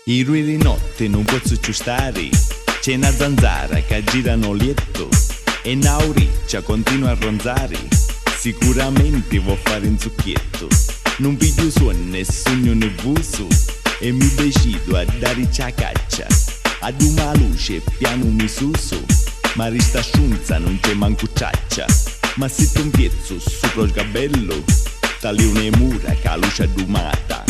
I ruoli di notte non posso più stare. C'è una zanzara che gira nel letto e una uriccia continua a ronzare. Sicuramente vuol fare un zucchietto. Non piglio sonno e sogno nervoso e mi decido a dare a caccia. Ad una luce piano mi suso, ma resta sciunza non c'è manco ciaccia. Ma se tu un piezzo sopra il gabello, tali una mura che la luce adumata.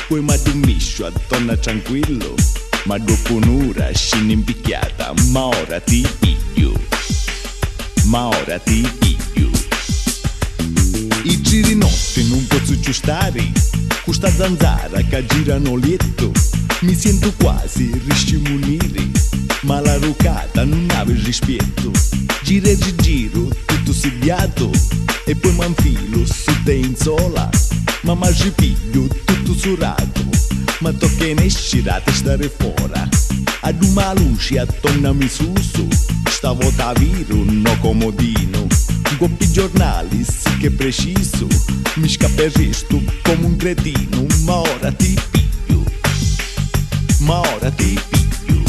Poi mi addumiscio a torna tranquillo, ma dopo un'ora scendo in picchiata. Ma ora ti piglio, ma ora ti piglio. I giri notte non posso più stare, questa zanzara che gira nel letto. Mi sento quasi riscimunire, ma la rucata non aveva rispetto. Gira e giro, tutto sediato, e poi m'infilo su te in sola. Ma mi piglio tutto surato, ma tocca in escere a stare fuori. Ad una luce attorno mi suso, stavo da avere un no comodino. Coppi giornali, sì che preciso, mi scappa il resto come un cretino. Ma ora ti piglio, ma ora ti piglio.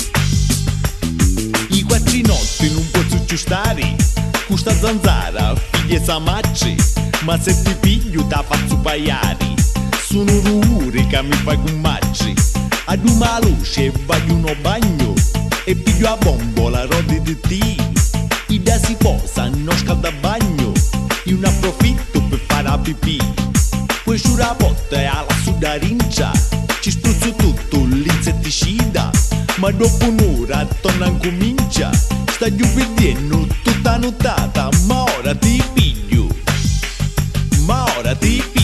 I quattro notti non posso più stare, questa zanzara figlia samacci. Ma se ti piglio ti faccio paiare, sono rumori che mi fai con macci. Ad una luce voglio uno bagno e piglio a bombola rodi di tì. I da si posa, non scalda bagno, io ne approfitto per fare la pipì. Poi su la botta e alla sudarincia ci spruzzo tutto l'insetticida. Ma dopo un'ora torna in comincia, sta giù vedendo tutta nottata. Ma ora ti piglio, ma ora ti piglio.